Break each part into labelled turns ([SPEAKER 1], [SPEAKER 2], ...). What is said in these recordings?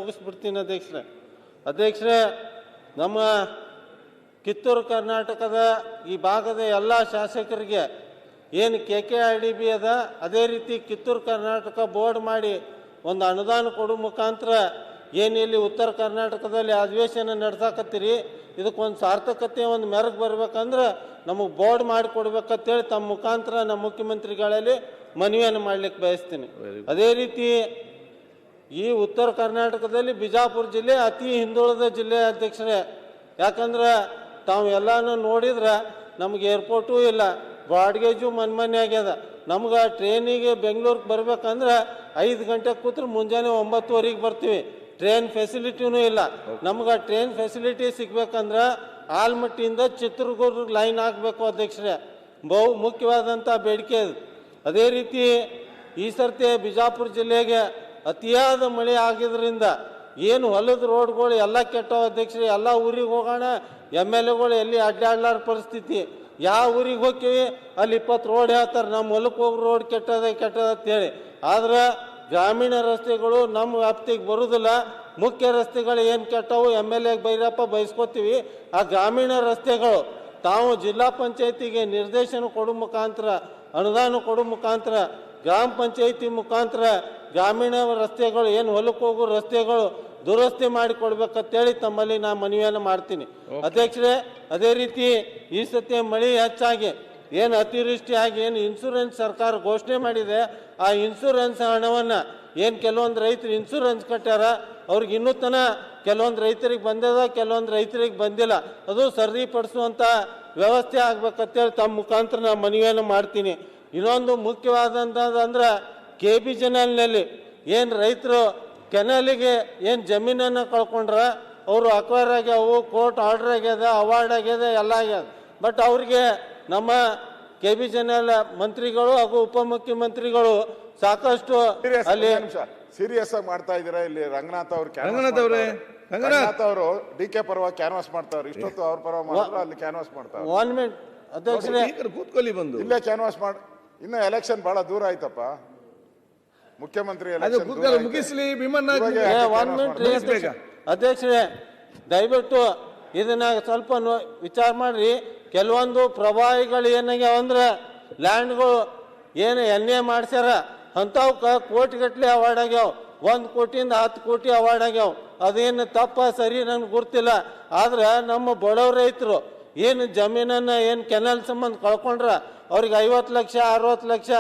[SPEAKER 1] ಮುಗಿಸ್ಬಿಡ್ತೀನಿ ಅಧ್ಯಕ್ಷರೇ. ನಮ್ಮ ಕಿತ್ತೂರು ಕರ್ನಾಟಕದ ಈ ಭಾಗದ ಎಲ್ಲ ಶಾಸಕರಿಗೆ ಏನು KKRDB ಅದ, ಅದೇ ರೀತಿ ಕಿತ್ತೂರು ಕರ್ನಾಟಕ ಬೋರ್ಡ್ ಮಾಡಿ ಒಂದು ಅನುದಾನ ಕೊಡೋ ಮುಖಾಂತರ ಏನು ಇಲ್ಲಿ ಉತ್ತರ ಕರ್ನಾಟಕದಲ್ಲಿ ಅಧಿವೇಶನ ನಡೆಸಾಕತ್ತೀರಿ, ಇದಕ್ಕೊಂದು ಸಾರ್ಥಕತೆ ಒಂದು ಮೆರಗು ಬರ್ಬೇಕಂದ್ರೆ ನಮಗೆ ಬೋರ್ಡ್ ಮಾಡಿ ಕೊಡ್ಬೇಕಂತೇಳಿ ತಮ್ಮ ಮುಖಾಂತರ ನಮ್ಮ ಮುಖ್ಯಮಂತ್ರಿಗಳಲ್ಲಿ ಮನವಿಯನ್ನು ಮಾಡಲಿಕ್ಕೆ ಬಯಸ್ತೀನಿ. ಅದೇ ರೀತಿ ಈ ಉತ್ತರ ಕರ್ನಾಟಕದಲ್ಲಿ ಬಿಜಾಪುರ ಜಿಲ್ಲೆ ಅತಿ ಹಿಂದುಳಿದ ಜಿಲ್ಲೆ ಅಧ್ಯಕ್ಷರೇ. ಯಾಕಂದ್ರೆ ತಾವು ಎಲ್ಲನೂ ನೋಡಿದ್ರೆ ನಮಗೆ ಏರ್ಪೋರ್ಟು ಇಲ್ಲ, ಬ್ರಾಡ್ಗೇಜು ಮನೆ ಆಗ್ಯದ. ನಮ್ಗೆ ಟ್ರೈನಿಗೆ ಬೆಂಗಳೂರಿಗೆ ಬರ್ಬೇಕಂದ್ರೆ 5 ಗಂಟೆಗೆ ಕೂತ್ರೆ ಮುಂಜಾನೆ 9:15ಗೆ ಬರ್ತೀವಿ. ಟ್ರೈನ್ ಫೆಸಿಲಿಟಿನೂ ಇಲ್ಲ. ನಮ್ಗೆ ಟ್ರೈನ್ ಫೆಸಿಲಿಟಿ ಸಿಗ್ಬೇಕಂದ್ರೆ ಆಲ್ಮಟ್ಟಿಯಿಂದ ಚಿತ್ರದುರ್ಗ ಲೈನ್ ಆಗಬೇಕು ಅಧ್ಯಕ್ಷರೇ, ಬಹು ಮುಖ್ಯವಾದಂಥ ಬೇಡಿಕೆ ಅದು. ಅದೇ ರೀತಿ ಈ ಸರ್ತಿ ಬಿಜಾಪುರ ಜಿಲ್ಲೆಗೆ ಅತಿಯಾದ ಮಳೆ ಆಗಿದ್ರಿಂದ ಏನು ಹೊಲದ ರೋಡ್ಗಳು ಎಲ್ಲ ಕೆಟ್ಟವ ಅಧ್ಯಕ್ಷರೇ. ಎಲ್ಲ ಊರಿಗೆ ಹೋಗೋಣ, MLAಗಳು ಎಲ್ಲಿ ಅಡ್ಡಾಡ್ಲಾರ ಪರಿಸ್ಥಿತಿ. ಯಾವ ಊರಿಗೆ ಹೋಗ್ತೀವಿ ಅಲ್ಲಿ 20 ರೋಡ್ ಹೇಳ್ತಾರೆ, ನಮ್ಮ ಹೊಲಕ್ಕೆ ಹೋಗಿ ರೋಡ್ ಕೆಟ್ಟದ ಅಂತೇಳಿ. ಆದ್ರೆ ಗ್ರಾಮೀಣ ರಸ್ತೆಗಳು ನಮ್ಮ ವ್ಯಾಪ್ತಿಗೆ ಬರೋದಿಲ್ಲ. ಮುಖ್ಯ ರಸ್ತೆಗಳು ಏನು ಕೆಟ್ಟವು MLAಗೆ ಬೈರಪ್ಪ ಬಯಸ್ಕೋತೀವಿ. ಆ ಗ್ರಾಮೀಣ ರಸ್ತೆಗಳು ತಾವು ಜಿಲ್ಲಾ ಪಂಚಾಯತಿಗೆ ನಿರ್ದೇಶನ ಕೊಡೋ ಮುಖಾಂತರ, ಅನುದಾನ ಕೊಡೋ ಮುಖಾಂತರ, ಗ್ರಾಮ ಪಂಚಾಯತಿ ಮುಖಾಂತರ ಗ್ರಾಮೀಣ ರಸ್ತೆಗಳು ಏನು ಹೊಲಕ್ಕೆ ಹೋಗೋ ರಸ್ತೆಗಳು ದುರಸ್ತಿ ಮಾಡಿಕೊಡ್ಬೇಕಂತೇಳಿ ತಮ್ಮಲ್ಲಿ ನಾನು ಮನವಿಯನ್ನು ಮಾಡ್ತೀನಿ ಅಧ್ಯಕ್ಷರೇ. ಅದೇ ರೀತಿ ಈ ಸತಿ ಮಳೆ ಹೆಚ್ಚಾಗಿ ಏನು ಅತಿವೃಷ್ಟಿ ಆಗಿ ಏನು ಇನ್ಶೂರೆನ್ಸ್ ಸರ್ಕಾರ ಘೋಷಣೆ ಮಾಡಿದೆ, ಆ ಇನ್ಶೂರೆನ್ಸ್ ಹಣವನ್ನು ಏನು ಕೆಲವೊಂದು ರೈತರು ಇನ್ಶೂರೆನ್ಸ್ ಕಟ್ಟಾರ, ಅವ್ರಿಗೆ ಇನ್ನೂ ತನ ಕೆಲವೊಂದು ರೈತರಿಗೆ ಬಂದದ, ಕೆಲವೊಂದು ರೈತರಿಗೆ ಬಂದಿಲ್ಲ. ಅದು ಸರಿಪಡಿಸುವಂಥ ವ್ಯವಸ್ಥೆ ಆಗ್ಬೇಕಂತೇಳಿ ತಮ್ಮ ಮುಖಾಂತರ ನಾನು ಮನವಿಯನ್ನು ಮಾಡ್ತೀನಿ. ಇನ್ನೊಂದು ಮುಖ್ಯವಾದಂಥದ್ದಂದ್ರೆ KB ಜನಲ್ನಲ್ಲಿ ಏನು ರೈತರು ಕೆನಲಿಗೆ ಏನು ಜಮೀನನ್ನು ಕಳ್ಕೊಂಡ್ರ ಅವರು ಅಕ್ವೈರ್ ಆಗ್ಯಾವು, ಕೋರ್ಟ್ ಆರ್ಡರ್ ಆಗ್ಯದ, ಅವಾರ್ಡ್ ಆಗ್ಯದ, ಎಲ್ಲ ಆಗ್ಯದ. ಬಟ್ ಅವ್ರಿಗೆ ನಮ್ಮ KB ಜನಲ್ ಮಂತ್ರಿಗಳು ಹಾಗೂ ಉಪಮುಖ್ಯಮಂತ್ರಿಗಳು ಸಾಕಷ್ಟು ಅಲ್ಲಿ
[SPEAKER 2] ಸೀರಿಯಸ್ ಆಗಿ ಮಾಡ್ತಾ ಇದ್ದೀರಾ. ಇಲ್ಲಿ ರಂಗನಾಥ್ ಅವರು DK ಪರವಾಗಿ ಕ್ಯಾನ್ವಾಸ್ ಮಾಡ್ತಾವ್ರು. ಇಷ್ಟೊತ್ತು ಅವ್ರ ಪರವಾಗಿ ಮಾಡಿದ್ರು, ಅಲ್ಲಿ ಕ್ಯಾನ್ವಾಸ್ ಮಾಡ್ತಾರೆ.
[SPEAKER 1] 1 ಮಿನಿಟ್ ಅಧ್ಯಕ್ಷರೇ,
[SPEAKER 3] ಕೂತ್ಕೊಳ್ಳಿ ಬಂದು
[SPEAKER 2] ಇಲ್ಲೇ ಕ್ಯಾನ್ವಾಸ್ ಮಾಡಿ. ಇನ್ನು ಎಲೆಕ್ಷನ್ ಬಹಳ ದೂರ ಆಯ್ತಪ್ಪ, ಮುಖ್ಯಮಂತ್ರಿ
[SPEAKER 3] ಮುಗಿಸ್ಲಿ. ಭೀಮಣ್ಣ
[SPEAKER 1] 1 ಮಿನಿಟ್ ಅಧ್ಯಕ್ಷರೇ, ದಯವಿಟ್ಟು ಇದನ್ನ ಸ್ವಲ್ಪ ವಿಚಾರ ಮಾಡ್ರಿ. ಕೆಲವೊಂದು ಪ್ರಭಾವಿಗಳು ಏನಾಗ್ಯಾವ ಅಂದ್ರೆ ಲ್ಯಾಂಡ್ಗಳು ಏನು NA ಮಾಡ್ಸ್ಯಾರ, ಅಂಥವಕ್ಕೆ ಕೋಟಿಗಟ್ಟಲೆ ಅವಾರ್ಡ್ ಆಗ್ಯಾವ. 1 ಕೋಟಿಯಿಂದ 10 ಕೋಟಿ ಅವಾರ್ಡ್ ಆಗ್ಯಾವ. ಅದೇನು ತಪ್ಪ ಸರಿ ನನಗೆ ಗೊತ್ತಿಲ್ಲ. ಆದ್ರೆ ನಮ್ಮ ಬಡವ ರೈತರು ಏನು ಜಮೀನನ್ನು ಏನು ಕೆನಲ್ ಸಂಬಂಧ ಕಳ್ಕೊಂಡ್ರ ಅವ್ರಿಗೆ 50 ಲಕ್ಷ 60 ಲಕ್ಷ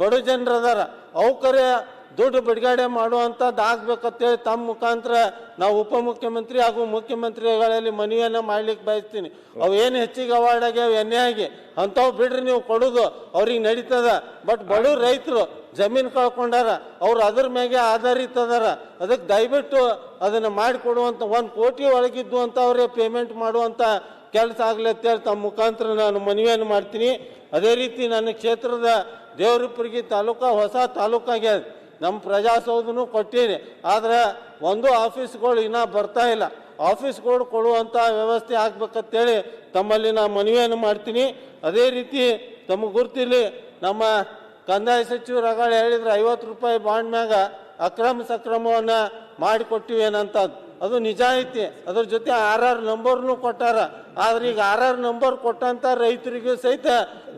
[SPEAKER 1] ಬಡ ಜನರು ಅದಾರ. ಅವಕರೇ ದುಡ್ಡು ಬಿಡುಗಡೆ ಮಾಡುವಂಥದ್ದು ಆಗ್ಬೇಕಂತೇಳಿ ತಮ್ಮ ಮುಖಾಂತರ ನಾವು ಉಪಮುಖ್ಯಮಂತ್ರಿ ಹಾಗೂ ಮುಖ್ಯಮಂತ್ರಿಗಳಲ್ಲಿ ಮನವಿಯನ್ನು ಮಾಡ್ಲಿಕ್ಕೆ ಬಯಸ್ತೀನಿ. ಅವು ಏನು ಹೆಚ್ಚಿಗೆ ಅವಾರ್ಡ್ ಆಗ್ಯಾವ NA ಆಗಿ ಅಂಥವು ಬಿಡ್ರಿ, ನೀವು ಕೊಡೋದು ಅವ್ರಿಗೆ ನಡೀತದ. ಬಟ್ ಬಡ ರೈತರು ಜಮೀನು ಕಳ್ಕೊಂಡಾರ, ಅವ್ರು ಅದ್ರ ಮ್ಯಾಗೆ ಆಧಾರಿತ ಅದಾರ. ಅದಕ್ಕೆ ದಯವಿಟ್ಟು ಅದನ್ನು ಮಾಡಿಕೊಡುವಂಥ 1 ಕೋಟಿ ಒಳಗಿದ್ದು ಅಂತ ಅವರೇ ಪೇಮೆಂಟ್ ಮಾಡುವಂಥ ಕೆಲಸ ಆಗಲಿ ಅಂತೇಳಿ ತಮ್ಮ ಮುಖಾಂತರ ನಾನು ಮನವಿಯನ್ನು ಮಾಡ್ತೀನಿ. ಅದೇ ರೀತಿ ನನ್ನ ಕ್ಷೇತ್ರದ ದೇವರಿಪುರ್ಗಿ ತಾಲೂಕು ಹೊಸ ತಾಲೂಕಾಗ್ಯದ. ನಮ್ಮ ಪ್ರಜಾಸೌಧನೂ ಕೊಟ್ಟಿರಿ, ಆದ್ರೆ ಒಂದು ಆಫೀಸ್ಗಳು ಇನ್ನೂ ಬರ್ತಾ ಇಲ್ಲ. ಆಫೀಸ್ಗಳು ಕೊಡುವಂಥ ವ್ಯವಸ್ಥೆ ಆಗ್ಬೇಕಂತೇಳಿ ತಮ್ಮಲ್ಲಿ ನಾನು ಮನವಿಯನ್ನು ಮಾಡ್ತೀನಿ. ಅದೇ ರೀತಿ ತಮಗೆ ಗುರ್ತಿಲ್ಲಿ ನಮ್ಮ ಕಂದಾಯ ಸಚಿವರು ಆಗಾಳೆ ಹೇಳಿದ್ರೆ 50 ರೂಪಾಯಿ ಬಾಂಡ್ ಮ್ಯಾಗ ಅಕ್ರಮ ಸಕ್ರಮವನ್ನು ಮಾಡಿಕೊಟ್ಟಿವಿ ಏನಂತದ್ದು. ಅದು ನಿಜ ಐತಿ. ಅದ್ರ ಜೊತೆ RR ನಂಬರ್ನು ಕೊಟ್ಟಾರ. ಆದ್ರೆ ಈಗ RR ನಂಬರ್ ಕೊಟ್ಟಂತ ರೈತರಿಗೂ ಸಹಿತ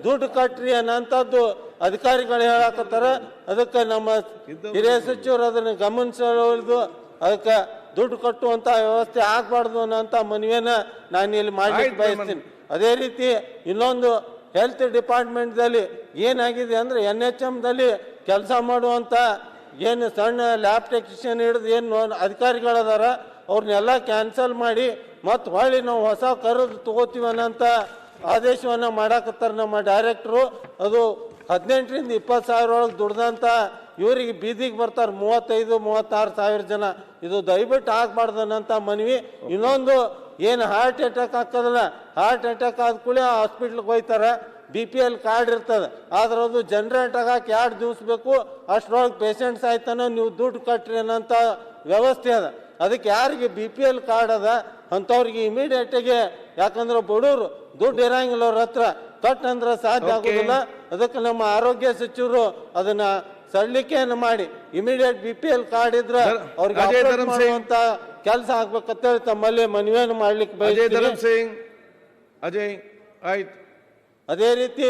[SPEAKER 1] ದುಡ್ಡು ಕಟ್ರಿ ಅನ್ನೋಂಥದ್ದು ಅಧಿಕಾರಿಗಳು ಹೇಳಕತ್ತಾರ. ಅದಕ್ಕೆ ನಮ್ಮ ಹಿರಿಯ ಸಚಿವರು ಅದನ್ನು ಗಮನಿಸಲು ಅದಕ್ಕೆ ದುಡ್ಡು ಕಟ್ಟುವಂಥ ವ್ಯವಸ್ಥೆ ಆಗಬಾರ್ದು ಅನ್ನೋಂಥ ಮನವಿಯನ್ನು ನಾನು ಇಲ್ಲಿ ಮಾಡ್ಲಿಕ್ಕೆ ಬಯಸ್ತೀನಿ. ಅದೇ ರೀತಿ ಇನ್ನೊಂದು ಹೆಲ್ತ್ ಡಿಪಾರ್ಟ್ಮೆಂಟ್ದಲ್ಲಿ ಏನಾಗಿದೆ ಅಂದರೆ NHMದಲ್ಲಿ ಕೆಲಸ ಮಾಡುವಂಥ ಏನು ಸಣ್ಣ ಲ್ಯಾಬ್ ಟೆಕ್ನಿಷಿಯನ್ ಹಿಡಿದು ಏನು ಅಧಿಕಾರಿಗಳದಾರ ಅವ್ರನ್ನೆಲ್ಲ ಕ್ಯಾನ್ಸಲ್ ಮಾಡಿ ಮತ್ತು ಹೊಳ್ಳಿ ನಾವು ಹೊಸ ಕರೆದು ತಗೋತೀವಿ ಅನ್ನೋಂಥ ಆದೇಶವನ್ನು ಮಾಡಾಕತ್ತಾರೆ ನಮ್ಮ ಡೈರೆಕ್ಟ್ರು. ಅದು 18ರಿಂದ 20 ಸಾವಿರ ಒಳಗೆ ದುಡ್ದಂಥ ಇವರಿಗೆ ಬೀದಿಗೆ ಬರ್ತಾರೆ 35-36 ಸಾವಿರ ಜನ. ಇದು ದಯವಿಟ್ಟು ಆಗಬಾರ್ದು ಅನ್ನೋಂಥ ಮನವಿ. ಇನ್ನೊಂದು ಏನು ಹಾರ್ಟ್ ಅಟ್ಯಾಕ್ ಆಗ್ತದಲ್ಲ, ಹಾರ್ಟ್ ಅಟ್ಯಾಕ್ ಆದ ಕೂಡಲೇ ಹಾಸ್ಪಿಟ್ಲಿಗೆ ಹೋಗ್ತಾರೆ. BPL ಕಾರ್ಡ್ ಇರ್ತದೆ, ಆದ್ರೆ ಅದು ಜನರೇಟ್ ಆಗಕ್ಕೆ 2 ದಿವಸ ಬೇಕು. ಅಷ್ಟರೊಳಗೆ ಪೇಷಂಟ್ಸ್ ಆಯ್ತಾನ ನೀವು ದುಡ್ಡು ಕಟ್ರಿ ಅನ್ನೋಂಥ ವ್ಯವಸ್ಥೆ ಅದ. ಅದಕ್ಕೆ ಯಾರಿಗೆ BPL ಕಾರ್ಡ್ ಅದ ಅಂಥವ್ರಿಗೆ ಇಮಿಡಿಯೇಟಾಗಿ, ಯಾಕಂದ್ರೆ ಬಡವರು ದುಡ್ಡು ಇರಂಗಿಲ್ಲ ಅವ್ರ ಹತ್ರ, ಕಟ್ ಅಂದ್ರೆ ಸಾಧ್ಯ ಆಗೋದಿಲ್ಲ. ಅದಕ್ಕೆ ನಮ್ಮ ಆರೋಗ್ಯ ಸಚಿವರು ಅದನ್ನು ಸಡಿಲಿಕೆಯನ್ನು ಮಾಡಿ ಇಮಿಡಿಯೇಟ್ BPL ಕಾರ್ಡ್ ಇದ್ರೆ ಅವ್ರಿಗೆ
[SPEAKER 3] ಅಜಯ್
[SPEAKER 1] ಅಪ್ಲೋಡ್
[SPEAKER 3] ಧರ್ಮ್ ಸಿಂಗ್.
[SPEAKER 1] ಮಾಡುವಂತ ಕೆಲಸ ಆಗ್ಬೇಕಂತ ಹೇಳಿ ತಮ್ಮಲ್ಲಿ ಮನವಿಯನ್ನು ಮಾಡ್ಲಿಕ್ಕೆ
[SPEAKER 3] ಅಜಯ್
[SPEAKER 1] ಬಯಸ್ತೀನಿ.
[SPEAKER 3] ಧರ್ಮ್ ಸಿಂಗ್ ಅಜಯ್ ಆಯ್ತು.
[SPEAKER 1] ಅದೇ ರೀತಿ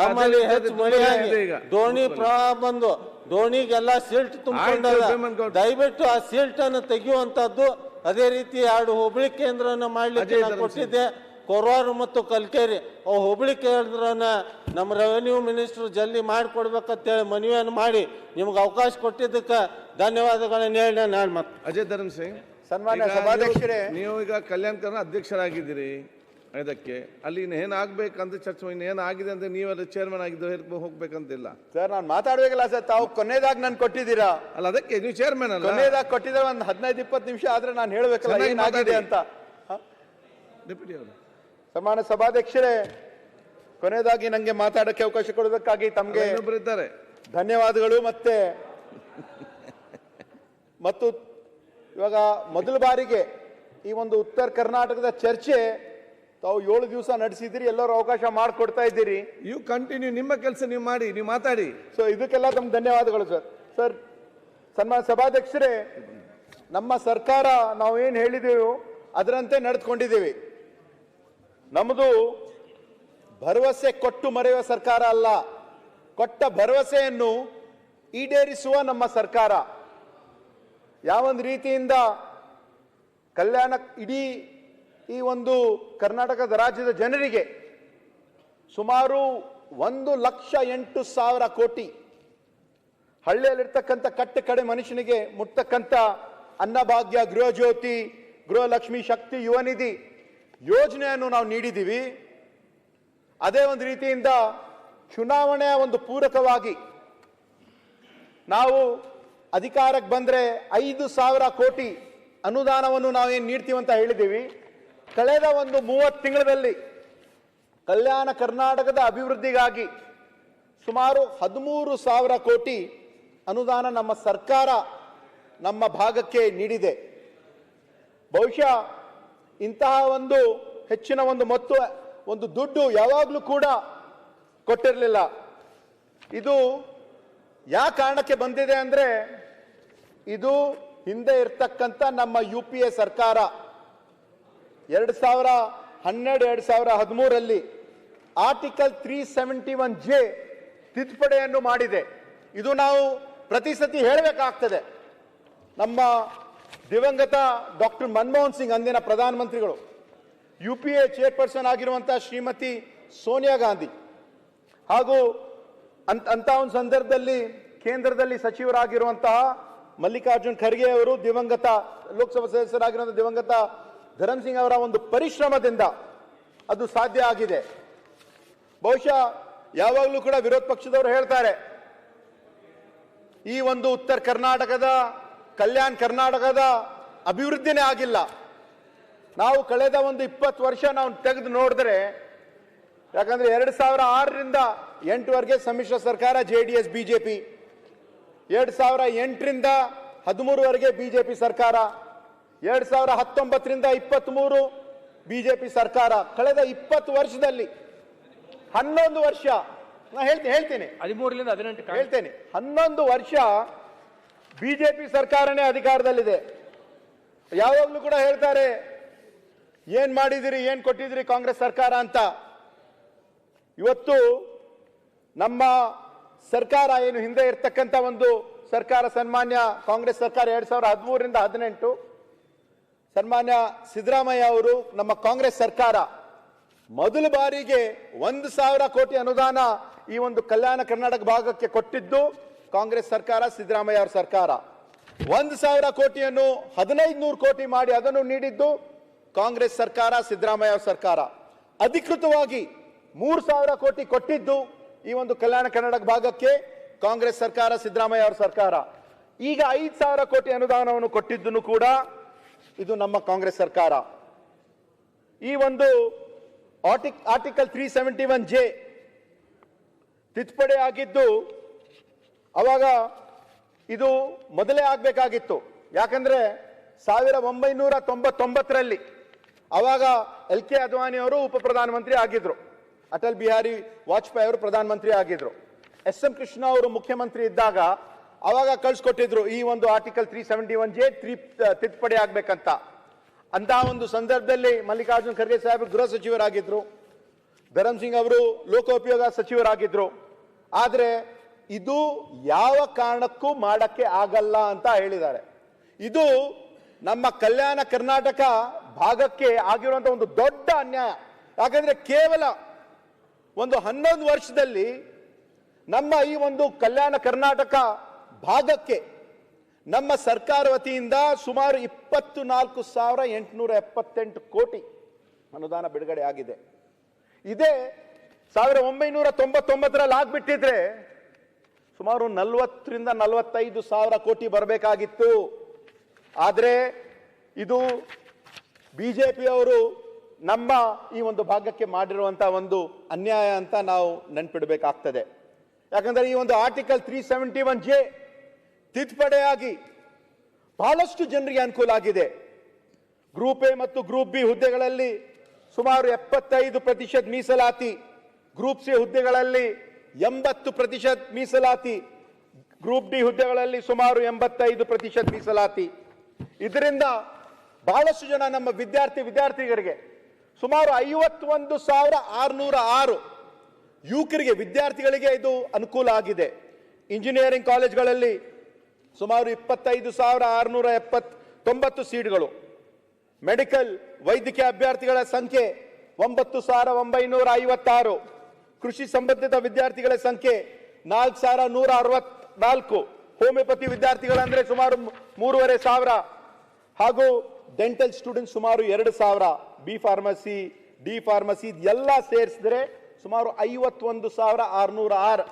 [SPEAKER 1] ನಮ್ಮಲ್ಲಿ ಹೆಚ್ಚು ಮಳೆಯಾಗಿ
[SPEAKER 3] ಇದೆ ಈಗ.
[SPEAKER 1] ದೋಣಿ ಪ್ರವಾಹ ಬಂದು ದೋಣಿಗೆಲ್ಲ ಸಿಲ್ಟ್ ತುಂಬಿಕೊಂಡದ.
[SPEAKER 3] ಆಯ್ತು, ಭೀಮನ್ ಗೌಡ.
[SPEAKER 1] ದಯವಿಟ್ಟು ಆ ಸಿಲ್ಟ್ ಅನ್ನು ತೆಗೆಯುವಂತದ್ದು. ಅದೇ ರೀತಿ 2 ಹೋಬಳಿ ಕೇಂದ್ರನ ಮಾಡ್ಲಿಕ್ಕೆ
[SPEAKER 3] ಅಜಯ್
[SPEAKER 1] ನಾನು
[SPEAKER 3] ಧರ್ಮ್
[SPEAKER 1] ಕೊಟ್ಟಿದ್ದೆ, ಕೊರವಾರ ಮತ್ತು ಕಲ್ಕೇರಿ. ಅವು ಹೋಬಳಿ ಕೇಂದ್ರನ ನಮ್ಮ ರೆವೆನ್ಯೂ ಮಿನಿಸ್ಟರ್ ಜಲ್ದಿ ಮಾಡಿಕೊಡ್ಬೇಕಂತೇಳಿ ಮನವಿಯನ್ನು ಮಾಡಿ ನಿಮ್ಗೆ ಅವಕಾಶ ಕೊಟ್ಟಿದ್ದಕ್ಕೆ ಧನ್ಯವಾದಗಳನ್ನು ಹೇಳಿ ನಾನು ಮತ್ತೆ
[SPEAKER 3] ಅಜಯ್ ಧರ್ಮ್ ಸಿಂಗ್,
[SPEAKER 4] ಸನ್ಮಾನ್ಯ
[SPEAKER 3] ಈಗ
[SPEAKER 4] ಸಭಾಧ್ಯಕ್ಷರೇ,
[SPEAKER 3] ನೀವು ಈಗ ಕಲ್ಯಾಣ ಕರ್ನಾಟಕ ಅಧ್ಯಕ್ಷರಾಗಿದ್ದೀರಿ. ಇದಕ್ಕೆ ಅಲ್ಲಿ ಏನಾಗಬೇಕಂತ ಚರ್ಚೆ ಏನಾಗಿದೆ ಅಂತ ನೀವೆಲ್ಲ ಚೇರ್ಮನ್ ಆಗಿದ್ದು ಹೋಗ್ಬೇಕಂತಿಲ್ಲ
[SPEAKER 4] ಸರ್ ನಾನು ಮಾತಾಡ್ಬೇಕಲ್ಲ ಸರ್. ತಾವು ಕೊನೆಯದಾಗಿ ನಾನು ಕೊಟ್ಟಿದ್ದೀರಾ,
[SPEAKER 3] ಅಲ್ಲ, ಅದಕ್ಕೆ ನೀವು ಚೇರ್ಮನ್ ಅಲ್ಲ.
[SPEAKER 4] ಕೊನೆಯದಾಗಿ ಕೊಟ್ಟಿದ್ರೆ ಒಂದು 15-20 ನಿಮಿಷ ಆದ್ರೆ ನಾನು ಹೇಳ್ಬೇಕಲ್ಲ
[SPEAKER 3] ಚೆನ್ನಾಗಿ
[SPEAKER 4] ಏನಾಗಿದೆ
[SPEAKER 3] ಮಾತಾಡಿ.
[SPEAKER 4] ಅಂತ.
[SPEAKER 3] ಡೆಪ್ಯೂಟಿ ಅವರು
[SPEAKER 4] ಸನ್ಮಾನ್ಯ ಸಭಾಧ್ಯಕ್ಷರೇ, ಕೊನೆಯದಾಗಿ ನಂಗೆ ಮಾತಾಡಕ್ಕೆ ಅವಕಾಶ ಕೊಡೋದಕ್ಕಾಗಿ ತಮಗೆ
[SPEAKER 3] ಇನ್ನೊಬ್ಬರು ಇದ್ದಾರೆ.
[SPEAKER 4] ಧನ್ಯವಾದಗಳು. ಮತ್ತು ಇವಾಗ ಮೊದಲ ಬಾರಿಗೆ ಈ ಒಂದು ಉತ್ತರ ಕರ್ನಾಟಕದ ಚರ್ಚೆ ತಾವು 7 ದಿವಸ ನಡೆಸಿದಿರಿ, ಎಲ್ಲರೂ ಅವಕಾಶ ಮಾಡಿಕೊಡ್ತಾ ಇದ್ದೀರಿ.
[SPEAKER 3] ಯು ಕಂಟಿನ್ಯೂ, ನಿಮ್ಮ ಕೆಲಸ ನೀವು ಮಾಡಿ, ನೀವು ಮಾತಾಡಿ.
[SPEAKER 4] ಸೊ ಇದಕ್ಕೆಲ್ಲ ತಮ್ಮ ಧನ್ಯವಾದಗಳು ಸರ್. ಸನ್ಮಾನ್ಯ ಸಭಾಧ್ಯಕ್ಷರೇ, ನಮ್ಮ ಸರ್ಕಾರ ನಾವು ಏನು ಹೇಳಿದೆವು ಅದರಂತೆ ನಡೆದುಕೊಂಡಿದ್ದೀವಿ. ನಮ್ಮದು ಭರವಸೆ ಕೊಟ್ಟು ಮರೆಯುವ ಸರ್ಕಾರ ಅಲ್ಲ, ಕೊಟ್ಟ ಭರವಸೆಯನ್ನು ಈಡೇರಿಸುವ ನಮ್ಮ ಸರ್ಕಾರ. ಯಾವೊಂದು ರೀತಿಯಿಂದ ಕಲ್ಯಾಣ ಇಡೀ ಈ ಒಂದು ಕರ್ನಾಟಕದ ರಾಜ್ಯದ ಜನರಿಗೆ ಸುಮಾರು 1,08,000 ಕೋಟಿ ಹಳ್ಳಿಯಲ್ಲಿರ್ತಕ್ಕಂಥ ಕಟ್ಟ ಕಡೆ ಮನುಷ್ಯನಿಗೆ ಮುಟ್ತಕ್ಕಂಥ ಅನ್ನಭಾಗ್ಯ, ಗೃಹಜ್ಯೋತಿ, ಗೃಹಲಕ್ಷ್ಮಿ, ಶಕ್ತಿ, ಯುವ ನಿಧಿ ಯೋಜನೆಯನ್ನು ನಾವು ನೀಡಿದ್ದೀವಿ. ಅದೇ ಒಂದು ರೀತಿಯಿಂದ ಚುನಾವಣೆಯ ಒಂದು ಪೂರಕವಾಗಿ ನಾವು ಅಧಿಕಾರಕ್ಕೆ ಬಂದರೆ 5,000 ಕೋಟಿ ಅನುದಾನವನ್ನು ನಾವೇನು ನೀಡ್ತೀವಿ ಅಂತ ಹೇಳಿದ್ದೀವಿ. ಕಳೆದ ಒಂದು 30 ತಿಂಗಳಲ್ಲಿ ಕಲ್ಯಾಣ ಕರ್ನಾಟಕದ ಅಭಿವೃದ್ಧಿಗಾಗಿ ಸುಮಾರು 13,000 ಕೋಟಿ ಅನುದಾನ ನಮ್ಮ ಸರ್ಕಾರ ನಮ್ಮ ಭಾಗಕ್ಕೆ ನೀಡಿದೆ. ಬಹುಶಃ ಇಂತಹ ಒಂದು ಹೆಚ್ಚಿನ ಒಂದು ಮೊತ್ತ ಒಂದು ದುಡ್ಡು ಯಾವಾಗಲೂ ಕೂಡ ಕೊಟ್ಟಿರಲಿಲ್ಲ. ಇದು ಯಾವ ಕಾರಣಕ್ಕೆ ಬಂದಿದೆ ಅಂದರೆ, ಇದು ಹಿಂದೆ ಇರ್ತಕ್ಕಂಥ ನಮ್ಮ UPA ಸರ್ಕಾರ 2012-2013ರಲ್ಲಿ ಆರ್ಟಿಕಲ್ 371J ತಿದ್ದುಪಡಿಯನ್ನು ಮಾಡಿದೆ. ಇದು ನಾವು ಪ್ರತಿ ಸತಿ ಹೇಳಬೇಕಾಗ್ತದೆ. ನಮ್ಮ ದಿವಂಗತ ಡಾಕ್ಟರ್ ಮನಮೋಹನ್ ಸಿಂಗ್, ಅಂದಿನ ಪ್ರಧಾನಮಂತ್ರಿಗಳು, UPA ಚೇರ್ಪರ್ಸನ್ ಆಗಿರುವಂತಹ ಶ್ರೀಮತಿ ಸೋನಿಯಾ ಗಾಂಧಿ, ಹಾಗೂ ಅಂತ ಒಂದು ಸಂದರ್ಭದಲ್ಲಿ ಕೇಂದ್ರದಲ್ಲಿ ಸಚಿವರಾಗಿರುವಂತಹ ಮಲ್ಲಿಕಾರ್ಜುನ್ ಖರ್ಗೆ ಅವರು, ದಿವಂಗತ ಲೋಕಸಭಾ ಸದಸ್ಯರಾಗಿರುವಂತಹ ದಿವಂಗತ ಧರಮ್ ಸಿಂಗ್ ಅವರ ಒಂದು ಪರಿಶ್ರಮದಿಂದ ಅದು ಸಾಧ್ಯ ಆಗಿದೆ. ಬಹುಶಃ ಯಾವಾಗಲೂ ಕೂಡ ವಿರೋಧ ಪಕ್ಷದವರು ಹೇಳ್ತಾರೆ, ಈ ಒಂದು ಉತ್ತರ ಕರ್ನಾಟಕದ ಕಲ್ಯಾಣ ಕರ್ನಾಟಕದ ಅಭಿವೃದ್ಧಿನೇ ಆಗಿಲ್ಲ. ನಾವು ಕಳೆದ ಒಂದು 20 ವರ್ಷ ನಾವು ತೆಗೆದು ನೋಡಿದ್ರೆ, ಯಾಕಂದ್ರೆ 2006ರಿಂದ 8ವರೆಗೆ ಸಮ್ಮಿಶ್ರ ಸರ್ಕಾರ JDS BJP, 2008ರಿಂದ 13ವರೆಗೆ BJP ಸರ್ಕಾರ, 2019ರಿಂದ 23 BJP ಸರ್ಕಾರ. ಕಳೆದ 20 ವರ್ಷದಲ್ಲಿ 11 ವರ್ಷ, ನಾ ಹೇಳ್ತೇನೆ
[SPEAKER 5] 13ರಿಂದ 18
[SPEAKER 4] ಹೇಳ್ತೇನೆ 11 ವರ್ಷ BJP ಸರ್ಕಾರನೇ ಅಧಿಕಾರದಲ್ಲಿದೆ. ಯಾವಾಗಲೂ ಕೂಡ ಹೇಳ್ತಾರೆ, ಏನ್ ಮಾಡಿದಿರಿ, ಏನ್ ಕೊಟ್ಟಿದಿರಿ ಕಾಂಗ್ರೆಸ್ ಸರ್ಕಾರ ಅಂತ. ಇವತ್ತು ನಮ್ಮ ಸರ್ಕಾರ ಏನು ಹಿಂದೆ ಇರ್ತಕ್ಕಂಥ ಒಂದು ಸರ್ಕಾರ, ಸನ್ಮಾನ್ಯ ಕಾಂಗ್ರೆಸ್ ಸರ್ಕಾರ 2013ರಿಂದ 18, ಸನ್ಮಾನ್ಯ ಸಿದ್ದರಾಮಯ್ಯ ಅವರು ನಮ್ಮ ಕಾಂಗ್ರೆಸ್ ಸರ್ಕಾರ ಮೊದಲ ಬಾರಿಗೆ 1,000 ಕೋಟಿ ಅನುದಾನ ಈ ಒಂದು ಕಲ್ಯಾಣ ಕರ್ನಾಟಕ ಭಾಗಕ್ಕೆ ಕೊಟ್ಟಿದ್ದು ಕಾಂಗ್ರೆಸ್ ಸರ್ಕಾರ, ಸಿದ್ದರಾಮಯ್ಯ ಅವರ ಸರ್ಕಾರ. 1,000 ಕೋಟಿಯನ್ನು 1,500 ಕೋಟಿ ಮಾಡಿ ಅದನ್ನು ನೀಡಿದ್ದು ಕಾಂಗ್ರೆಸ್ ಸರ್ಕಾರ, ಸಿದ್ದರಾಮಯ್ಯ ಅವರ ಸರ್ಕಾರ. ಅಧಿಕೃತವಾಗಿ 3,000 ಕೋಟಿ ಕೊಟ್ಟಿದ್ದು ಈ ಒಂದು ಕಲ್ಯಾಣ ಕರ್ನಾಟಕ ಭಾಗಕ್ಕೆ ಕಾಂಗ್ರೆಸ್ ಸರ್ಕಾರ, ಸಿದ್ದರಾಮಯ್ಯ ಅವರ ಸರ್ಕಾರ. ಈಗ 5,000 ಕೋಟಿ ಅನುದಾನವನ್ನು ಕೊಟ್ಟಿದ್ದನ್ನು ಕೂಡ ಇದು ನಮ್ಮ ಕಾಂಗ್ರೆಸ್ ಸರ್ಕಾರ. ಈ ಒಂದು ಆರ್ಟಿಕಲ್ 371J ತಿದ್ದುಪಡಿ ಆಗಿದ್ದು ಅವಾಗ ಇದು ಮೊದಲೇ ಆಗಬೇಕಾಗಿತ್ತು. ಯಾಕಂದ್ರೆ 1999ರಲ್ಲಿ ಅವಾಗ LK ಅದ್ವಾನಿ ಅವರು ಉಪ ಪ್ರಧಾನಮಂತ್ರಿ ಆಗಿದ್ರು, ಅಟಲ್ ಬಿಹಾರಿ ವಾಜಪೇಯಿ ಅವರು ಪ್ರಧಾನಮಂತ್ರಿ ಆಗಿದ್ರು. ಎಸ್.ಎಂ. ಕೃಷ್ಣ ಅವರು ಮುಖ್ಯಮಂತ್ರಿ ಇದ್ದಾಗ ಅವಾಗ ಕಳ್ಸಿಕೊಟ್ಟಿದ್ರು ಈ ಒಂದು ಆರ್ಟಿಕಲ್ 371J ತಿದ್ದುಪಡಿ ಆಗ್ಬೇಕಂತ. ಅಂತ ಒಂದು ಸಂದರ್ಭದಲ್ಲಿ ಮಲ್ಲಿಕಾರ್ಜುನ್ ಖರ್ಗೆ ಸಾಹೇಬರು ಗೃಹ ಸಚಿವರಾಗಿದ್ರು, ಧರಮ್ ಸಿಂಗ್ ಅವರು ಲೋಕೋಪಯೋಗ ಸಚಿವರಾಗಿದ್ರು. ಆದ್ರೆ ಇದು ಯಾವ ಕಾರಣಕ್ಕೂ ಮಾಡಕ್ಕೆ ಆಗಲ್ಲ ಅಂತ ಹೇಳಿದ್ದಾರೆ. ಇದು ನಮ್ಮ ಕಲ್ಯಾಣ ಕರ್ನಾಟಕ ಭಾಗಕ್ಕೆ ಆಗಿರುವಂತಹ ಒಂದು ದೊಡ್ಡ ಅನ್ಯಾಯ. ಯಾಕಂದ್ರೆ ಕೇವಲ ಒಂದು 11 ವರ್ಷದಲ್ಲಿ ನಮ್ಮ ಈ ಒಂದು ಕಲ್ಯಾಣ ಕರ್ನಾಟಕ ಭಾಗಕ್ಕೆ ನಮ್ಮ ಸರ್ಕಾರ ವತಿಯಿಂದ ಸುಮಾರು 24,878 ಕೋಟಿ ಅನುದಾನ ಬಿಡುಗಡೆ ಆಗಿದೆ. ಇದೇ 1999ರಲ್ಲಿ ಆಗ್ಬಿಟ್ಟಿದ್ರೆ ಸುಮಾರು 40ರಿಂದ 45 ಸಾವಿರ ಕೋಟಿ ಬರಬೇಕಾಗಿತ್ತು. ಆದ್ರೆ ಇದು ಬಿಜೆಪಿಯವರು ನಮ್ಮ ಈ ಒಂದು ಭಾಗಕ್ಕೆ ಮಾಡಿರುವಂತಹ ಒಂದು ಅನ್ಯಾಯ ಅಂತ ನಾವು ನೆನ್ಪಿಡಬೇಕಾಗ್ತದೆ. ಯಾಕಂದ್ರೆ ಈ ಒಂದು ಆರ್ಟಿಕಲ್ 371J ತಿದ್ದುಪಡಿಯಾಗಿ ಬಹಳಷ್ಟು ಜನರಿಗೆ ಅನುಕೂಲ ಆಗಿದೆ. ಗ್ರೂಪ್ ಎ ಮತ್ತು ಗ್ರೂಪ್ ಬಿ ಹುದ್ದೆಗಳಲ್ಲಿ ಸುಮಾರು 75% ಮೀಸಲಾತಿ, ಗ್ರೂಪ್ ಸಿ ಹುದ್ದೆಗಳಲ್ಲಿ 80% ಮೀಸಲಾತಿ, ಗ್ರೂಪ್ ಡಿ ಹುದ್ದೆಗಳಲ್ಲಿ ಸುಮಾರು 85% ಮೀಸಲಾತಿ. ಇದರಿಂದ ಬಹಳಷ್ಟು ಜನ ನಮ್ಮ ವಿದ್ಯಾರ್ಥಿಗರಿಗೆ ಸುಮಾರು 51,606 ಯುವಕರಿಗೆ ವಿದ್ಯಾರ್ಥಿಗಳಿಗೆ ಇದು ಅನುಕೂಲ ಆಗಿದೆ. ಇಂಜಿನಿಯರಿಂಗ್ ಕಾಲೇಜ್ಗಳಲ್ಲಿ ಸುಮಾರು 25,690 ಸೀಟ್ಗಳು, ಮೆಡಿಕಲ್ ವೈದ್ಯಕೀಯ ಅಭ್ಯರ್ಥಿಗಳ ಸಂಖ್ಯೆ 9,956, ಕೃಷಿ ಸಂಬಂಧಿತ ವಿದ್ಯಾರ್ಥಿಗಳ ಸಂಖ್ಯೆ 4,164, ಹೋಮಿಯೋಪತಿ ವಿದ್ಯಾರ್ಥಿಗಳಂದ್ರೆ ಸುಮಾರು 3,500 ಹಾಗೂ ಡೆಂಟಲ್ ಸ್ಟೂಡೆಂಟ್ ಸುಮಾರು 2,000, ಬಿ ಫಾರ್ಮಸಿ, ಡಿ ಫಾರ್ಮಸಿ ಎಲ್ಲ ಸೇರಿಸಿದ್ರೆ ಸುಮಾರು 51,606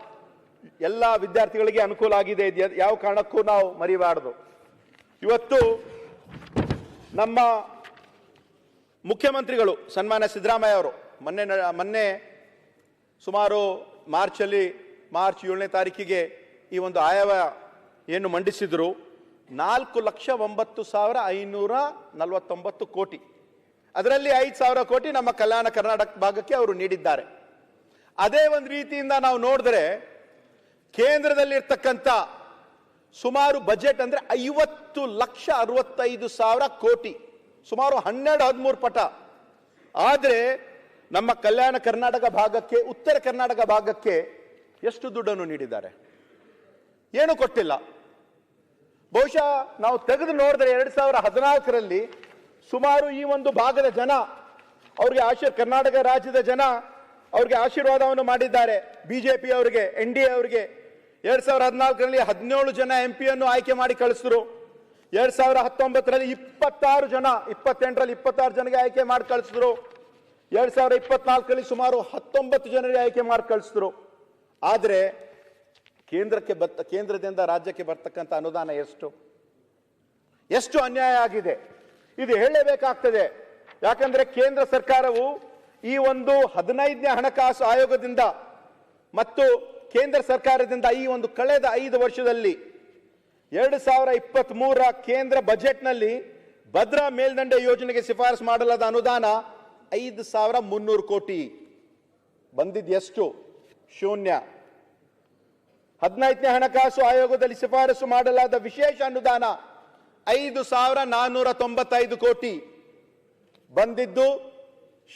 [SPEAKER 4] ಎಲ್ಲ ವಿದ್ಯಾರ್ಥಿಗಳಿಗೆ ಅನುಕೂಲ ಆಗಿದೆ. ಯಾವ ಕಾರಣಕ್ಕೂ ನಾವು ಮರಿಬಾರದು. ಇವತ್ತು ನಮ್ಮ ಮುಖ್ಯಮಂತ್ರಿಗಳು ಸನ್ಮಾನ್ಯ ಸಿದ್ದರಾಮಯ್ಯ ಅವರು ಮೊನ್ನೆ ಸುಮಾರು ಮಾರ್ಚ್ 7ನೇ ತಾರೀಕಿಗೆ ಈ ಒಂದು ಆಯವ್ಯ ಏನು ಮಂಡಿಸಿದ್ರು 4,09,549 ಕೋಟಿ. ಅದರಲ್ಲಿ 5,000 ಕೋಟಿ ನಮ್ಮ ಕಲ್ಯಾಣ ಕರ್ನಾಟಕ ಭಾಗಕ್ಕೆ ಅವರು ನೀಡಿದ್ದಾರೆ. ಅದೇ ಒಂದು ರೀತಿಯಿಂದ ನಾವು ನೋಡಿದ್ರೆ ಕೇಂದ್ರದಲ್ಲಿರ್ತಕ್ಕಂಥ ಸುಮಾರು ಬಜೆಟ್ ಅಂದ್ರೆ 50,65,000 ಕೋಟಿ, ಸುಮಾರು 12-13 ಪಟ. ಆದ್ರೆ ನಮ್ಮ ಕಲ್ಯಾಣ ಕರ್ನಾಟಕ ಭಾಗಕ್ಕೆ, ಉತ್ತರ ಕರ್ನಾಟಕ ಭಾಗಕ್ಕೆ ಎಷ್ಟು ದುಡ್ಡನ್ನು ನೀಡಿದ್ದಾರೆ? ಏನು ಕೊಟ್ಟಿಲ್ಲ. ಬಹುಶಃ ನಾವು ತೆಗೆದು ನೋಡಿದ್ರೆ 2014ರಲ್ಲಿ ಸುಮಾರು ಈ ಒಂದು ಭಾಗದ ಜನ ಅವ್ರಿಗೆ ಕರ್ನಾಟಕ ರಾಜ್ಯದ ಜನ ಅವ್ರಿಗೆ ಆಶೀರ್ವಾದವನ್ನು ಮಾಡಿದ್ದಾರೆ. ಬಿಜೆಪಿ ಅವರಿಗೆ, NDA ಅವರಿಗೆ 2014ರಲ್ಲಿ 17 ಜನ MP-ಯನ್ನು ಆಯ್ಕೆ ಮಾಡಿ ಕಳಿಸಿದ್ರು. 2019ರಲ್ಲಿ 26 ಜನ, 28ರಲ್ಲಿ 26 ಜನರಿಗೆ ಆಯ್ಕೆ ಮಾಡಿ ಕಳಿಸಿದ್ರು. 2024ರಲ್ಲಿ ಸುಮಾರು 19 ಜನರಿಗೆ ಆಯ್ಕೆ ಮಾಡಿ ಕಳಿಸಿದ್ರು. ಆದ್ರೆ ಕೇಂದ್ರದಿಂದ ರಾಜ್ಯಕ್ಕೆ ಬರ್ತಕ್ಕಂಥ ಅನುದಾನ ಎಷ್ಟು ಅನ್ಯಾಯ ಆಗಿದೆ ಇದು ಹೇಳಲೇಬೇಕಾಗ್ತದೆ. ಯಾಕಂದ್ರೆ ಕೇಂದ್ರ ಸರ್ಕಾರವು ಈ ಒಂದು 15ನೇ ಹಣಕಾಸು ಆಯೋಗದಿಂದ ಮತ್ತು ಕೇಂದ್ರ ಸರ್ಕಾರದಿಂದ ಈ ಒಂದು ಕಳೆದ 5 ವರ್ಷದಲ್ಲಿ 2023ರ ಕೇಂದ್ರ ಬಜೆಟ್ನಲ್ಲಿ ಭದ್ರಾ ಮೇಲ್ದಂಡೆ ಯೋಜನೆಗೆ ಶಿಫಾರಸು ಮಾಡಲಾದ ಅನುದಾನ 5,300 ಕೋಟಿ ಬಂದಿದ್ದು ಎಷ್ಟು? ಶೂನ್ಯ. 15ನೇ ಹಣಕಾಸು ಆಯೋಗದಲ್ಲಿ ಶಿಫಾರಸು ಮಾಡಲಾದ ವಿಶೇಷ ಅನುದಾನ 5,495 ಕೋಟಿ ಬಂದಿದ್ದು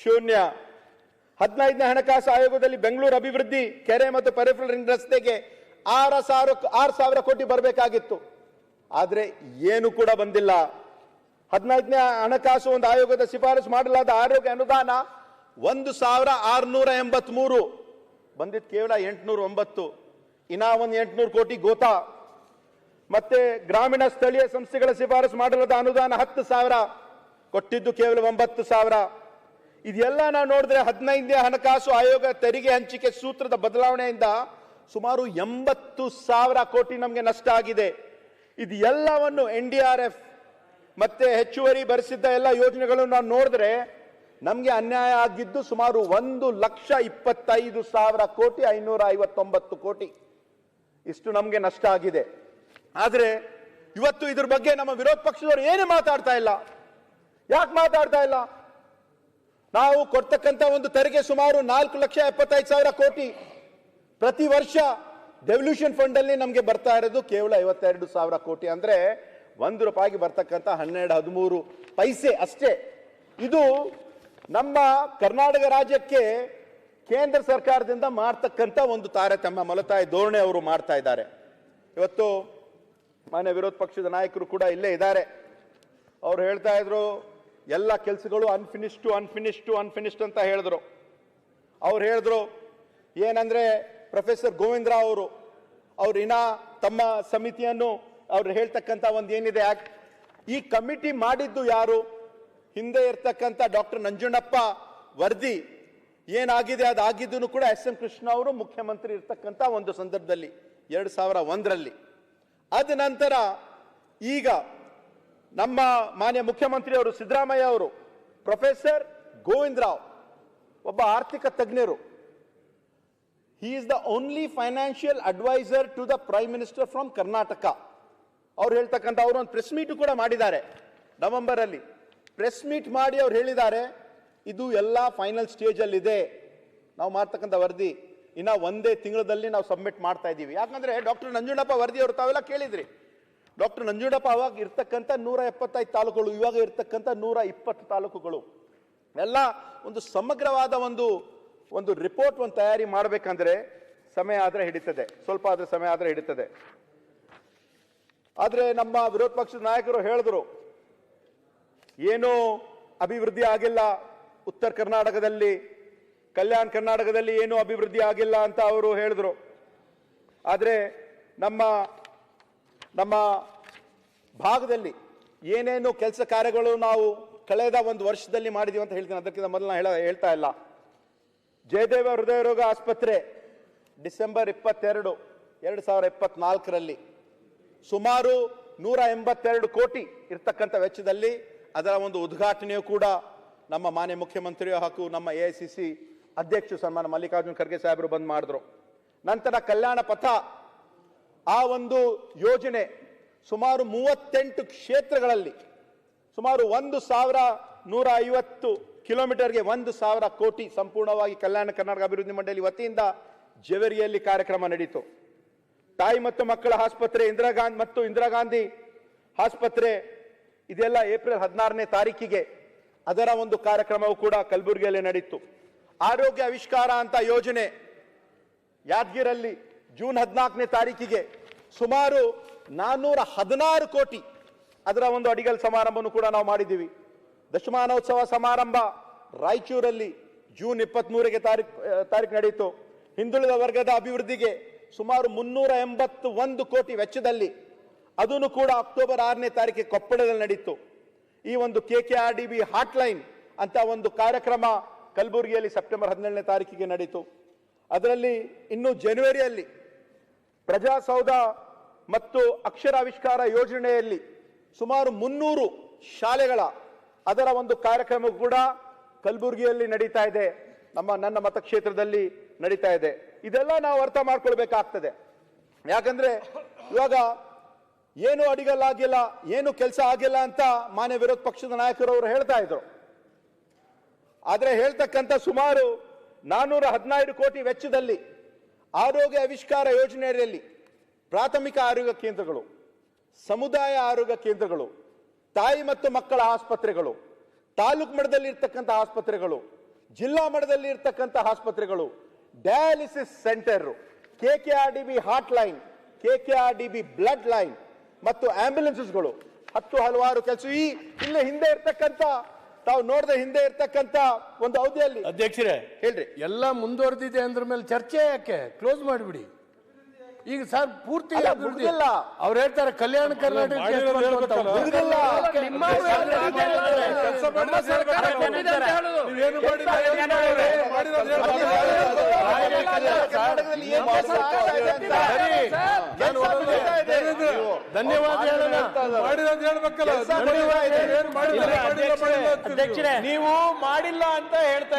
[SPEAKER 4] ಶೂನ್ಯ. 15ನೇ ಹಣಕಾಸು ಆಯೋಗದಲ್ಲಿ ಬೆಂಗಳೂರು ಅಭಿವೃದ್ಧಿ, ಕೆರೆ ಮತ್ತು ಪೆರಿಫೆರಲ್ ರಿಂಗ್ ರಸ್ತೆಗೆ 6,000 ಕೋಟಿ ಬರಬೇಕಾಗಿತ್ತು. ಆದ್ರೆ ಏನು ಕೂಡ ಬಂದಿಲ್ಲ. 15ನೇ ಹಣಕಾಸು ಒಂದು ಆಯೋಗದ ಶಿಫಾರಸು ಮಾಡಲಾದ ಆರೋಗ್ಯ ಅನುದಾನ 1,683 ಬಂದಿದ್ದು ಕೇವಲ 809. ಇನ್ನ ಒಂದು 800 ಕೋಟಿ ಗೋತಾ. ಮತ್ತೆ ಗ್ರಾಮೀಣ ಸ್ಥಳೀಯ ಸಂಸ್ಥೆಗಳ ಶಿಫಾರಸು ಮಾಡಲಾದ ಅನುದಾನ 10,000 ಕೊಟ್ಟಿದ್ದು ಕೇವಲ 9,000. ಇದೆಲ್ಲ ನಾವು ನೋಡಿದ್ರೆ 15ನೇ ಹಣಕಾಸು ಆಯೋಗ ತೆರಿಗೆ ಹಂಚಿಕೆ ಸೂತ್ರದ ಬದಲಾವಣೆಯಿಂದ ಸುಮಾರು 80,000 ಕೋಟಿ ನಮಗೆ ನಷ್ಟ ಆಗಿದೆ. ಇದು ಎಲ್ಲವನ್ನು NDRF ಮತ್ತೆ ಹೆಚ್ಚುವರಿ ಭರಿಸಿದ್ದ ಎಲ್ಲ ಯೋಜನೆಗಳನ್ನು ನಾವು ನೋಡಿದ್ರೆ ನಮಗೆ ಅನ್ಯಾಯ ಆಗಿದ್ದು ಸುಮಾರು 1,25,000 ಕೋಟಿ, 559 ಕೋಟಿ ಇಷ್ಟು ನಮಗೆ ನಷ್ಟ ಆಗಿದೆ. ಆದ್ರೆ ಇವತ್ತು ಇದ್ರ ಬಗ್ಗೆ ನಮ್ಮ ವಿರೋಧ ಪಕ್ಷದವರು ಏನು ಮಾತಾಡ್ತಾ ಇಲ್ಲ. ಯಾಕೆ ಮಾತಾಡ್ತಾ ಇಲ್ಲ? ನಾವು ಕೊಡ್ತಕ್ಕಂಥ ಒಂದು ತೆರಿಗೆ ಸುಮಾರು 4,75,000 ಕೋಟಿ ಪ್ರತಿ ವರ್ಷ ಡೆವಲ್ಯೂಷನ್ ಫಂಡ್ ಅಲ್ಲಿ ನಮಗೆ ಬರ್ತಾ ಇರೋದು ಕೇವಲ 52,000 ಕೋಟಿ, ಅಂದ್ರೆ ₹1 ಬರ್ತಕ್ಕಂಥ 12-13 ಪೈಸೆ ಅಷ್ಟೇ. ಇದು ನಮ್ಮ ಕರ್ನಾಟಕ ರಾಜ್ಯಕ್ಕೆ ಕೇಂದ್ರ ಸರ್ಕಾರದಿಂದ ಮಾಡ್ತಕ್ಕಂಥ ಒಂದು ತಾರತಮ್ಯ ಮಲತಾಯಿ ಧೋರಣೆ ಅವರು ಮಾಡ್ತಾ ಇದ್ದಾರೆ. ಇವತ್ತು ಮಾನ್ಯ ವಿರೋಧ ಪಕ್ಷದ ನಾಯಕರು ಕೂಡ ಇಲ್ಲೇ ಇದ್ದಾರೆ. ಅವ್ರು ಹೇಳ್ತಾ ಇದ್ರು ಎಲ್ಲ ಕೆಲಸಗಳು ಅನ್ಫಿನಿಶ್ಡ್ ಅಂತ ಹೇಳಿದ್ರು. ಅವ್ರು ಹೇಳಿದ್ರು ಏನಂದ್ರೆ ಪ್ರೊಫೆಸರ್ ಗೋವಿಂದ ರಾವ್ ಅವರು ಇನ್ನ ತಮ್ಮ ಸಮಿತಿಯನ್ನು ಅವ್ರು ಹೇಳ್ತಕ್ಕಂಥ ಒಂದು ಏನಿದೆ ಈ ಕಮಿಟಿ ಮಾಡಿದ್ದು ಯಾರು, ಹಿಂದೆ ಇರ್ತಕ್ಕಂಥ ಡಾಕ್ಟರ್ ನಂಜುಂಡಪ್ಪ ವರದಿ ಏನಾಗಿದೆ ಅದಾಗಿದ್ದು ಕೂಡ SM ಕೃಷ್ಣ ಅವರು ಮುಖ್ಯಮಂತ್ರಿ ಇರ್ತಕ್ಕಂಥ ಒಂದು ಸಂದರ್ಭದಲ್ಲಿ 2001ರಲ್ಲಿ. ಅದ ನಂತರ ಈಗ ನಮ್ಮ ಮಾನ್ಯ ಮುಖ್ಯಮಂತ್ರಿ ಅವರು ಸಿದ್ದರಾಮಯ್ಯ ಅವರು ಪ್ರೊಫೆಸರ್ ಗೋವಿಂದ ರಾವ್ ಒಬ್ಬ ಆರ್ಥಿಕ ತಜ್ಞರು. He is the only financial advisor to the Prime Minister from Karnataka. ಅವ್ರು ಹೇಳ್ತಕ್ಕಂಥ ಅವರು ಒಂದು ಪ್ರೆಸ್ ಮೀಟ್ ಕೂಡ ಮಾಡಿದ್ದಾರೆ ನವೆಂಬರ್ ಅಲ್ಲಿ. ಪ್ರೆಸ್ ಮೀಟ್ ಮಾಡಿ ಅವ್ರು ಹೇಳಿದ್ದಾರೆ ಇದು ಎಲ್ಲ ಫೈನಲ್ ಸ್ಟೇಜ್ ಅಲ್ಲಿ ಇದೆ, ನಾವು ಮಾಡ್ತಕ್ಕಂಥ ವರದಿ ಇನ್ನ ಒಂದೇ ತಿಂಗಳಲ್ಲಿ ನಾವು ಸಬ್ಮಿಟ್ ಮಾಡ್ತಾ ಇದ್ದೀವಿ. ಯಾಕಂದ್ರೆ ಡಾಕ್ಟರ್ ನಂಜುಂಡಪ್ಪ ವರದಿ ಅವರು ತಾವೆಲ್ಲ ಕೇಳಿದ್ರಿ. ಡಾಕ್ಟರ್ ನಂಜುಂಡಪ್ಪ ಅವಾಗ ಇರ್ತಕ್ಕಂಥ 175 ತಾಲೂಕುಗಳು, ಇವಾಗ ಇರ್ತಕ್ಕಂಥ 120 ತಾಲೂಕುಗಳು ಎಲ್ಲ ಒಂದು ಸಮಗ್ರವಾದ ಒಂದು ರಿಪೋರ್ಟ್ ಒಂದು ತಯಾರಿ ಮಾಡಬೇಕಂದ್ರೆ ಸಮಯ ಆದ್ರೆ ಹಿಡಿತದೆ, ಸ್ವಲ್ಪ ಆದ್ರೆ ಸಮಯ ಆದ್ರೆ ಹಿಡಿತದೆ. ಆದ್ರೆ ನಮ್ಮ ವಿರೋಧ ಪಕ್ಷದ ನಾಯಕರು ಹೇಳಿದ್ರು ಏನೂ ಅಭಿವೃದ್ಧಿ ಆಗಿಲ್ಲ ಉತ್ತರ ಕರ್ನಾಟಕದಲ್ಲಿ, ಕಲ್ಯಾಣ ಕರ್ನಾಟಕದಲ್ಲಿ ಏನೂ ಅಭಿವೃದ್ಧಿ ಆಗಿಲ್ಲ ಅಂತ ಅವರು ಹೇಳಿದ್ರು. ಆದ್ರೆ ನಮ್ಮ ಭಾಗದಲ್ಲಿ ಏನೇನು ಕೆಲಸ ಕಾರ್ಯಗಳು ನಾವು ಕಳೆದ ಒಂದು ವರ್ಷದಲ್ಲಿ ಮಾಡಿದೀವಿ ಅಂತ ಹೇಳ್ತೀನಿ. ಅದಕ್ಕಿಂತ ಮೊದಲು ಹೇಳ್ತಾ ಇಲ್ಲ. ಜಯದೇವ ಹೃದಯ ರೋಗ ಆಸ್ಪತ್ರೆ ಡಿಸೆಂಬರ್ 22, 2024ರಲ್ಲಿ ಸುಮಾರು 182 ಕೋಟಿ ಇರ್ತಕ್ಕಂಥ ವೆಚ್ಚದಲ್ಲಿ ಅದರ ಒಂದು ಉದ್ಘಾಟನೆಯು ಕೂಡ ನಮ್ಮ ಮಾನ್ಯ ಮುಖ್ಯಮಂತ್ರಿಯು ಹಾಗೂ ನಮ್ಮ AICC ಅಧ್ಯಕ್ಷರು ಸನ್ಮಾನ ಮಲ್ಲಿಕಾರ್ಜುನ್ ಖರ್ಗೆ ಸಾಹೇಬರು ಬಂದ್ ಮಾಡಿದ್ರು. ನಂತರ ಕಲ್ಯಾಣ ಪಥ ಆ ಒಂದು ಯೋಜನೆ ಸುಮಾರು 38 ಕ್ಷೇತ್ರಗಳಲ್ಲಿ ಸುಮಾರು 1,150 ಕಿಲೋಮೀಟರ್ಗೆ 1,000 ಕೋಟಿ ಸಂಪೂರ್ಣವಾಗಿ ಕಲ್ಯಾಣ ಕರ್ನಾಟಕ ಅಭಿವೃದ್ಧಿ ಮಂಡಳಿ ವತಿಯಿಂದ ಜವೇರಿಯಲ್ಲಿ ಕಾರ್ಯಕ್ರಮ ನಡೆಯಿತು. ತಾಯಿ ಮತ್ತು ಮಕ್ಕಳ ಆಸ್ಪತ್ರೆ ಇಂದಿರಾ ಗಾಂಧಿ ಆಸ್ಪತ್ರೆ ಇದೆಲ್ಲ ಏಪ್ರಿಲ್ 16ನೇ ತಾರೀಕಿಗೆ ಅದರ ಒಂದು ಕಾರ್ಯಕ್ರಮವು ಕೂಡ ಕಲಬುರಗಿಯಲ್ಲಿ ನಡೆಯಿತು. ಆರೋಗ್ಯ ಆವಿಷ್ಕಾರ ಅಂತ ಯೋಜನೆ ಯಾದಗಿರಲ್ಲಿ ಜೂನ್ 14ನೇ ತಾರೀಕಿಗೆ ಸುಮಾರು 416 ಕೋಟಿ ಅದರ ಒಂದು ಅಡಿಗಲ್ ಸಮಾರಂಭವನ್ನು ಕೂಡ ನಾವು ಮಾಡಿದ್ದೀವಿ. ದಶಮಾನೋತ್ಸವ ಸಮಾರಂಭ ರಾಯಚೂರಲ್ಲಿ ಜೂನ್ 23ಗೆ ತಾರೀಕು ನಡೆಯಿತು. ಹಿಂದುಳಿದ ವರ್ಗದ ಅಭಿವೃದ್ಧಿಗೆ ಸುಮಾರು 381 ಕೋಟಿ ವೆಚ್ಚದಲ್ಲಿ ಅದನ್ನು ಕೂಡ ಅಕ್ಟೋಬರ್ 6ನೇ ತಾರೀಕಿಗೆ ಕೊಪ್ಪಳದಲ್ಲಿ ನಡೆಯಿತು. ಈ ಒಂದು KKRDB ಹಾಟ್ಲೈನ್ ಅಂತ ಒಂದು ಕಾರ್ಯಕ್ರಮ ಕಲಬುರಗಿಯಲ್ಲಿ ಸೆಪ್ಟೆಂಬರ್ 17ನೇ ತಾರೀಕಿಗೆ ನಡೆಯಿತು. ಅದರಲ್ಲಿ ಇನ್ನು ಜನವರಿಯಲ್ಲಿ ಪ್ರಜಾಸೌಧ ಮತ್ತು ಅಕ್ಷರಾವಿಷ್ಕಾರ ಯೋಜನೆಯಲ್ಲಿ ಸುಮಾರು 300 ಶಾಲೆಗಳ ಅದರ ಒಂದು ಕಾರ್ಯಕ್ರಮ ಕೂಡ ಕಲಬುರಗಿಯಲ್ಲಿ ನಡೀತಾ ಇದೆ, ನನ್ನ ಮತಕ್ಷೇತ್ರದಲ್ಲಿ ನಡೀತಾ ಇದೆ. ಇದೆಲ್ಲ ನಾವು ಅರ್ಥ ಮಾಡ್ಕೊಳ್ಬೇಕಾಗ್ತದೆ. ಯಾಕಂದ್ರೆ ಇವಾಗ ಏನು ಅಡಿಗಲ್ಲಾಗಿಲ್ಲ, ಏನು ಕೆಲಸ ಆಗಿಲ್ಲ ಅಂತ ಮಾನ್ಯ ವಿರೋಧ ಪಕ್ಷದ ನಾಯಕರು ಅವರು ಹೇಳ್ತಾ ಇದ್ರು. ಆದ್ರೆ ಹೇಳ್ತಕ್ಕಂಥ ಸುಮಾರು 415 ಕೋಟಿ ವೆಚ್ಚದಲ್ಲಿ ಆರೋಗ್ಯ ಆವಿಷ್ಕಾರ ಯೋಜನೆಯಲ್ಲಿ ಪ್ರಾಥಮಿಕ ಆರೋಗ್ಯ ಕೇಂದ್ರಗಳು, ಸಮುದಾಯ ಆರೋಗ್ಯ ಕೇಂದ್ರಗಳು, ತಾಯಿ ಮತ್ತು ಮಕ್ಕಳ ಆಸ್ಪತ್ರೆಗಳು, ತಾಲೂಕು ಮಟ್ಟದಲ್ಲಿ ಇರ್ತಕ್ಕಂಥ ಆಸ್ಪತ್ರೆಗಳು, ಜಿಲ್ಲಾ ಮಟ್ಟದಲ್ಲಿ ಇರ್ತಕ್ಕಂಥ ಆಸ್ಪತ್ರೆಗಳು, dialysis centre, KKRDB hot line, KKRDB blood line ಮತ್ತು ಆಂಬ್ಯುಲೆನ್ಸ್ಗಳು, ಹಲವಾರು ಕೆಲಸ ಇಲ್ಲಿ ಹಿಂದೆ ಇರ್ತಕ್ಕಂಥ ತಾವು ನೋಡದೆ ಹಿಂದೆ ಇರ್ತಕ್ಕಂಥ ಒಂದು ಅವಧಿಯಲ್ಲಿ.
[SPEAKER 5] ಅಧ್ಯಕ್ಷರೇ
[SPEAKER 4] ಹೇಳ್ರಿ,
[SPEAKER 5] ಎಲ್ಲ ಮುಂದುವರೆದಿದೆ ಅಂದ್ರ ಮೇಲೆ ಚರ್ಚೆ ಯಾಕೆ? ಕ್ಲೋಸ್ ಮಾಡಿಬಿಡಿ. ಈಗ ಸರ್ ಪೂರ್ತಿ ಅಭಿವೃದ್ಧಿ ಅವ್ರು ಹೇಳ್ತಾರೆ ಕಲ್ಯಾಣ ಕರ್ನಾಟಕ ಧನ್ಯವಾದ
[SPEAKER 6] ಅಧ್ಯಕ್ಷರೇ, ನೀವು ಮಾಡಿಲ್ಲ ಅಂತ ಹೇಳ್ತಾ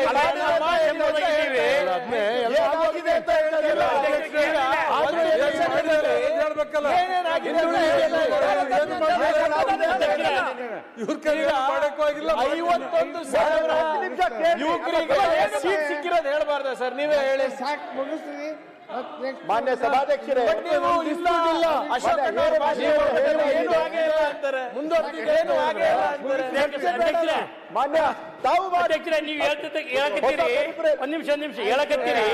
[SPEAKER 6] ಯುವಕರಿಗೆ ಸೀಟ್ ಸಿಕ್ಕಿರೋದು ಹೇಳ್ಬಾರ್ದ ಸರ್? ನೀವೇ ಹೇಳಿ.
[SPEAKER 7] ಸಾಕು, ಮುಗಿಸ್ತೀವಿ.
[SPEAKER 4] ಮಾನ್ಯ ಸಭಾಧ್ಯಕ್ಷರೇ,
[SPEAKER 6] ನೀವು ಇಲ್ಲ ಅಶೋಕಣ್ಣವ್ರ ಭಾಷೆ ಏನು ಆಗೇ ಇಲ್ಲ ಅಂತಾರೆ. ಏನು ಆಗೇ ಇಲ್ಲ ಅಂತಾರೆ.
[SPEAKER 4] ಮಾನ್ಯ ತಾವು
[SPEAKER 7] ಅಧ್ಯಕ್ಷರೇ, ನೀವು ಹೇಳಕತ್ತೀರಿ, ಒಂದ್ ನಿಮಿಷ ಹೇಳಕತ್ತೀರಿ.